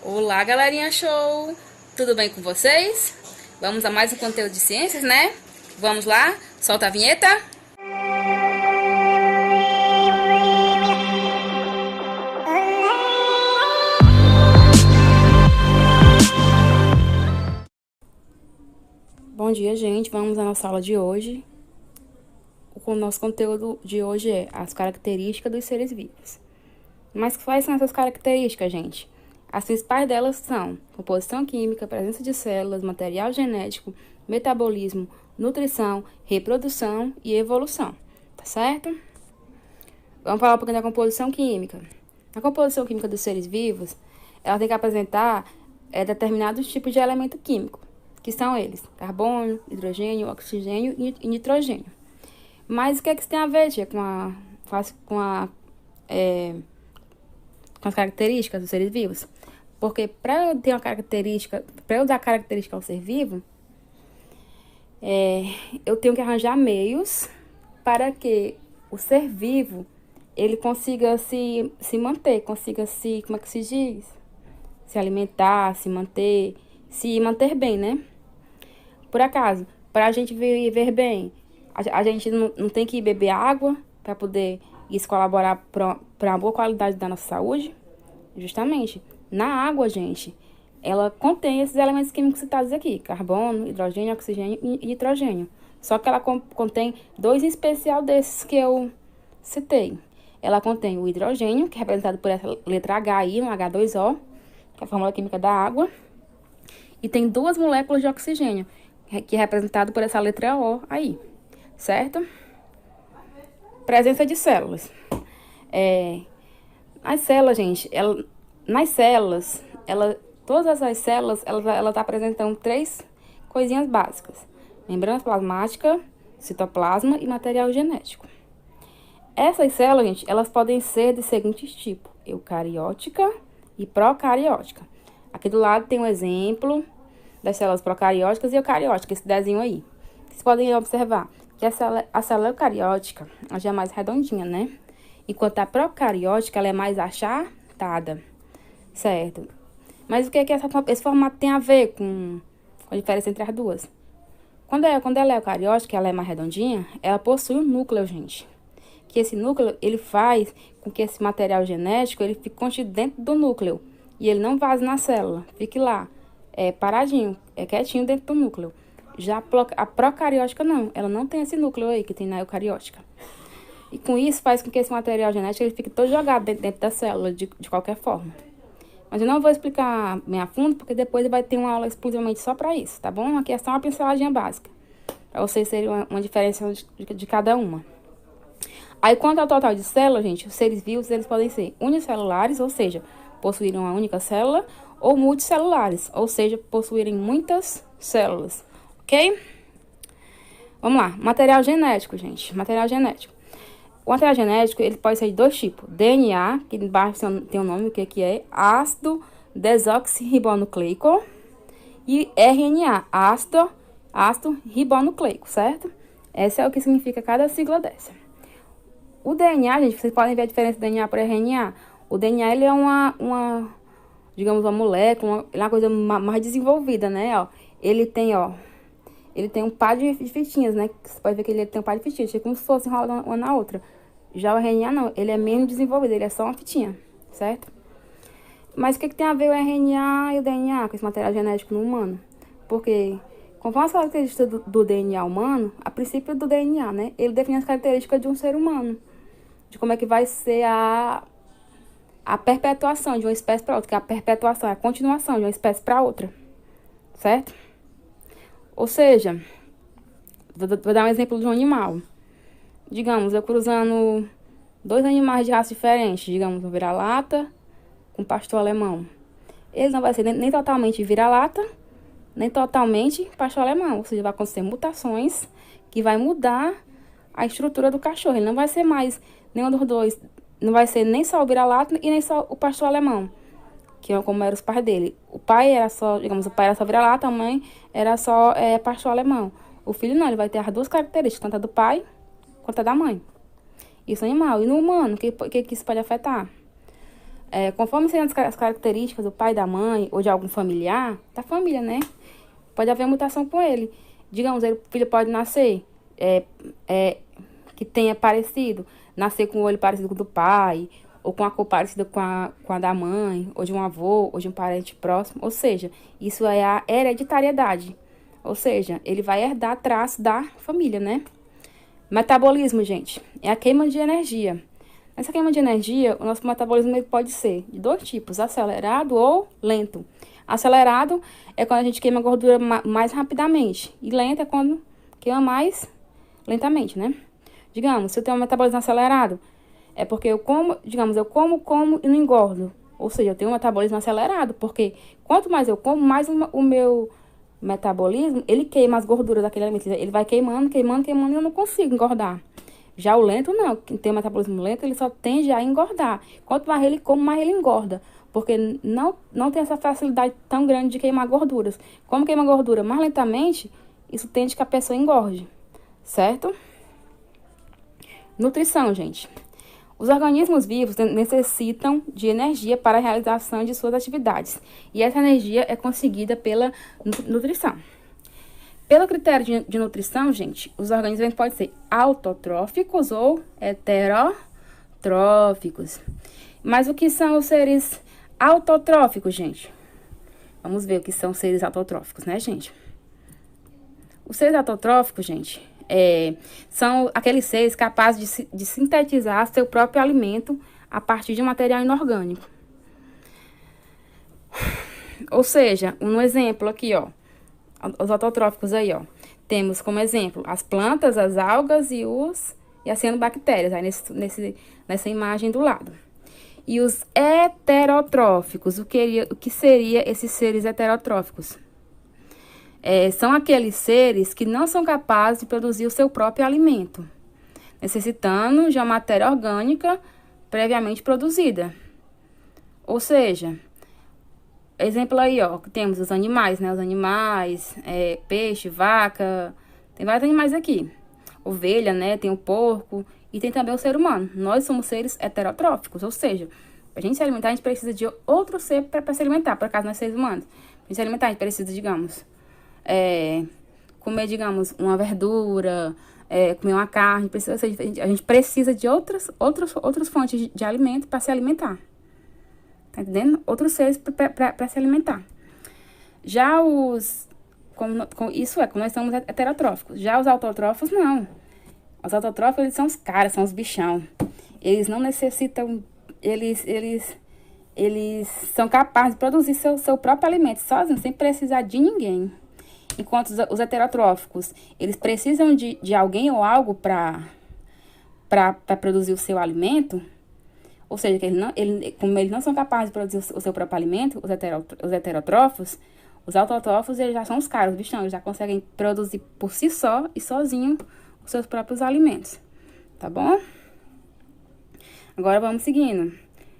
Olá, galerinha show! Tudo bem com vocês? Vamos a mais um conteúdo de ciências, né? Vamos lá? Solta a vinheta! Bom dia, gente. Vamos à nossa aula de hoje. O nosso conteúdo de hoje é as características dos seres vivos. Mas quais são essas características, gente? As principais delas são composição química, presença de células, material genético, metabolismo, nutrição, reprodução e evolução. Tá certo? Vamos falar um pouquinho da composição química. A composição química dos seres vivos, ela tem que apresentar determinados tipos de elemento químico, que são eles: carbono, hidrogênio, oxigênio e nitrogênio. Mas o que é que isso tem a ver, tia, com as características dos seres vivos? Porque para eu ter uma característica, para eu dar característica ao ser vivo, eu tenho que arranjar meios para que o ser vivo ele consiga se manter, consiga como é que se diz? Se alimentar, se manter bem, né? Por acaso, para a gente viver bem, a gente não tem que beber água para poder isso colaborar para uma boa qualidade da nossa saúde? Justamente. Na água, gente, ela contém esses elementos químicos citados aqui: carbono, hidrogênio, oxigênio e nitrogênio. Só que ela contém dois em especial desses que eu citei. Ela contém o hidrogênio, que é representado por essa letra H aí, um H2O, que é a fórmula química da água. E tem duas moléculas de oxigênio, que é representado por essa letra O aí, certo? Presença de células. As células, gente, todas as células, ela tá apresentando três coisinhas básicas: membrana plasmática, citoplasma e material genético. Essas células, gente, elas podem ser de seguintes tipos: eucariótica e procariótica. Aqui do lado tem um exemplo das células procarióticas e eucarióticas, esse desenho aí. Vocês podem observar que a célula eucariótica, ela já é mais redondinha, né? Enquanto a procariótica, ela é mais achatada, certo? Mas o que é que esse formato tem a ver com a diferença entre as duas? Quando ela é eucariótica, ela é mais redondinha, ela possui um núcleo, gente. Que esse núcleo, ele faz com que esse material genético, ele fique contido dentro do núcleo. E ele não vaze na célula, fique lá, paradinho, quietinho dentro do núcleo. Já a procariótica não, ela não tem esse núcleo aí que tem na eucariótica. E com isso faz com que esse material genético ele fique todo jogado dentro da célula, de qualquer forma. Mas eu não vou explicar bem a fundo, porque depois vai ter uma aula exclusivamente só para isso, tá bom? Aqui é só uma pinceladinha básica, para vocês terem uma diferença de cada uma. Aí, quanto ao total de células, gente, os seres vivos, eles podem ser unicelulares, ou seja, possuírem uma única célula, ou multicelulares, ou seja, possuírem muitas células, ok? Vamos lá, material genético, gente, material genético. O material genético, ele pode ser de dois tipos: DNA, que embaixo tem um nome, o que é ácido desoxirribonucleico, e RNA, ácido ribonucleico, certo? Esse é o que significa cada sigla dessa. O DNA, gente, vocês podem ver a diferença do DNA para RNA. O DNA, ele é digamos, uma molécula, ele é uma coisa mais desenvolvida, né? Ele tem um par de fitinhas, né? Você pode ver que ele tem um par de fitinhas, como se fosse enrolado uma na outra. Já o RNA não, ele é menos desenvolvido, ele é só uma fitinha, certo? Mas o que tem a ver o RNA e o DNA com esse material genético no humano? Porque, conforme as características do DNA humano, a princípio do DNA, né? Ele define as características de um ser humano, de como é que vai ser a perpetuação de uma espécie para outra, que a perpetuação é a continuação de uma espécie para outra, certo? Ou seja, vou dar um exemplo de um animal. Digamos, eu cruzando dois animais de raça diferente, digamos, um vira-lata com um pastor alemão. Ele não vai ser nem totalmente vira-lata, nem totalmente pastor alemão. Ou seja, vai acontecer mutações que vai mudar a estrutura do cachorro. Ele não vai ser mais nenhum dos dois. Não vai ser nem só o vira-lata e nem só o pastor alemão, que é como eram os pais dele. O pai era só vira-lata, a mãe era só pastor alemão. O filho não, ele vai ter as duas características, tanto a do pai quanto a da mãe. Isso é animal. E no humano, o que isso pode afetar? conforme sejam as características do pai, da mãe ou de algum familiar, da família, né? Pode haver mutação com ele. Digamos, o filho pode nascer que tenha parecido, nascer com o olho parecido com o do pai, ou com a cor parecida com a da mãe, ou de um avô, ou de um parente próximo. Ou seja, isso é a hereditariedade. Ou seja, ele vai herdar traços da família, né? Metabolismo, gente, é a queima de energia. Nessa queima de energia, o nosso metabolismo ele pode ser de dois tipos, acelerado ou lento. Acelerado é quando a gente queima a gordura mais rapidamente. E lento é quando queima mais lentamente, né? Digamos, se eu tenho um metabolismo acelerado, é porque eu como e não engordo. Ou seja, eu tenho um metabolismo acelerado, porque quanto mais eu como, mais o meu metabolismo, ele queima as gorduras daquele alimento. Ele vai queimando, e eu não consigo engordar. Já o lento, não. Quem tem um metabolismo lento, ele só tende a engordar. Quanto mais ele come, mais ele engorda. Porque não tem essa facilidade tão grande de queimar gorduras. Como queima gordura mais lentamente, isso tende que a pessoa engorde. Certo? Nutrição, gente. Os organismos vivos necessitam de energia para a realização de suas atividades. E essa energia é conseguida pela nutrição. Pelo critério de nutrição, gente, os organismos podem ser autotróficos ou heterotróficos. Mas o que são os seres autotróficos, gente? Vamos ver o que são seres autotróficos, né, gente? Os seres autotróficos, gente, são aqueles seres capazes de sintetizar seu próprio alimento a partir de um material inorgânico. Ou seja, um exemplo aqui, ó. Os autotróficos aí, ó. Temos como exemplo as plantas, as algas e as cianobactérias, aí nessa imagem do lado. E os heterotróficos, o que seria esses seres heterotróficos? São aqueles seres que não são capazes de produzir o seu próprio alimento, necessitando de uma matéria orgânica previamente produzida. Ou seja, exemplo aí, ó, temos os animais, né? Os animais, peixe, vaca, tem vários animais aqui. Ovelha, né? Tem o porco e tem também o ser humano. Nós somos seres heterotróficos, ou seja, pra gente se alimentar, a gente precisa de outro ser para se alimentar, por acaso nós seres humanos. Pra gente se alimentar, a gente precisa, digamos, comer, digamos, uma verdura, comer uma carne, a gente precisa de outras fontes de alimento para se alimentar. Tá entendendo? Outros seres para se alimentar. Já como nós somos heterotróficos. Já os autotróficos, não. Os autotróficos, eles são os caras, são os bichão. Eles não necessitam, eles são capazes de produzir seu próprio alimento sozinhos, sem precisar de ninguém. Enquanto os heterotróficos, eles precisam de alguém ou algo para produzir o seu alimento. Ou seja, como eles não são capazes de produzir o seu próprio alimento, os heterotróficos, os autotróficos, eles já são os caras, os bichão, eles já conseguem produzir por si só e sozinho os seus próprios alimentos. Tá bom? Agora vamos seguindo.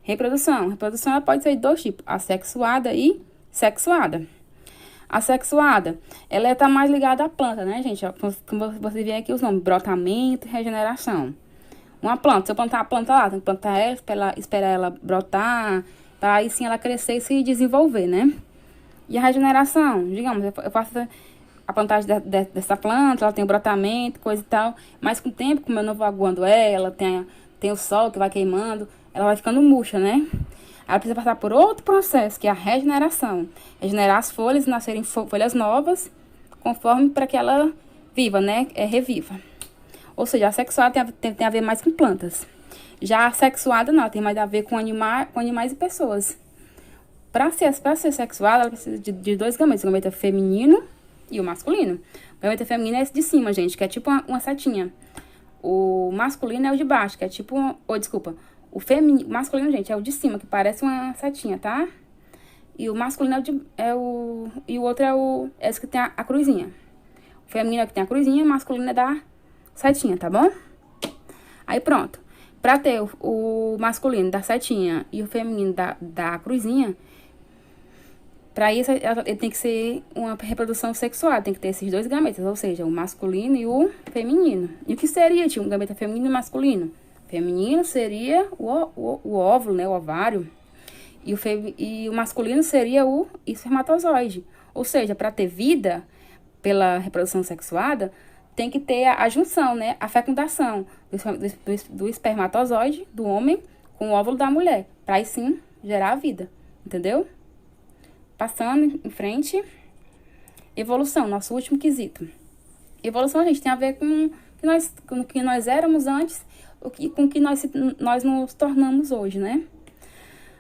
Reprodução. Reprodução ela pode ser de dois tipos, assexuada e sexuada. A sexuada, ela está mais ligada à planta, né, gente? Como você vê aqui os nomes, brotamento e regeneração. Uma planta, se eu plantar a planta lá, tem que plantar ela, esperar ela brotar, para aí sim ela crescer e se desenvolver, né? E a regeneração, digamos, eu faço a plantagem dessa planta, ela tem o brotamento, coisa e tal, mas com o tempo, como eu não vou aguando ela, tem o sol que vai queimando, ela vai ficando murcha, né? Ela precisa passar por outro processo, que é a regeneração. Regenerar as folhas e nascerem folhas novas, conforme para que ela viva, né? Reviva. Ou seja, a sexuada tem a ver mais com plantas. Já a sexuada não, tem mais a ver com animais e pessoas. Para ser sexuada, ela precisa de dois gametas, o gameta feminino e o masculino. O gameta feminino é esse de cima, gente, que é tipo uma setinha. O masculino é o de baixo, que é tipo... O masculino, gente, é o de cima, que parece uma setinha, tá? E o masculino e o outro é esse que tem a cruzinha. O feminino é o que tem a cruzinha, o masculino é da setinha, tá bom? Aí pronto. Pra ter o masculino da setinha e o feminino da cruzinha, pra isso ele tem que ser uma reprodução sexual, tem que ter esses dois gametas, ou seja, o masculino e o feminino. E o que seria, tipo, um gameta feminino e masculino? Feminino seria o óvulo, né, o ovário. e o masculino seria o espermatozoide. Ou seja, para ter vida pela reprodução sexuada, tem que ter a junção, né? A fecundação do espermatozoide do homem com o óvulo da mulher, para aí sim gerar a vida, entendeu? Passando em frente, evolução, nosso último quesito. Evolução, gente, tem a ver com o que nós éramos antes e com o que nós nos tornamos hoje, né?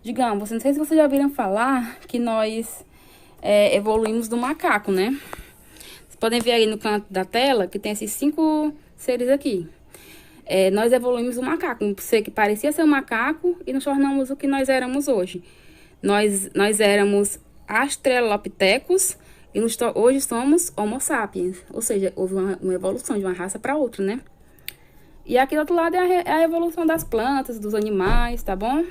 Digamos, não sei se vocês já ouviram falar que nós evoluímos do macaco, né? Vocês podem ver aí no canto da tela que tem esses 5 seres aqui. Nós evoluímos do macaco, um ser que parecia ser um macaco e nos tornamos o que nós éramos hoje. Nós éramos Australopithecus e hoje somos Homo sapiens. Ou seja, houve uma evolução de uma raça para outra, né? E aqui do outro lado é a evolução das plantas, dos animais, tá bom?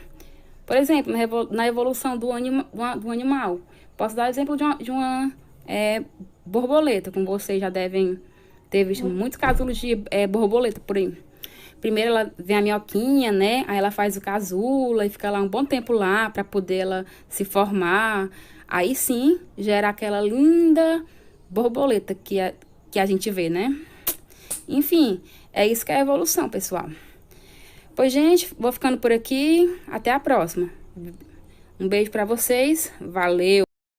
Por exemplo, na evolução do animal, posso dar exemplo de uma borboleta, como vocês já devem ter visto muitos casulos de borboleta por aí. Primeiro ela vem a minhoquinha, né? Aí ela faz o casulo e fica lá um bom tempo lá para poder ela se formar. Aí sim gera aquela linda borboleta que a gente vê, né? Enfim, é isso que é a evolução, pessoal. Pois, gente, vou ficando por aqui. Até a próxima. Um beijo para vocês. Valeu!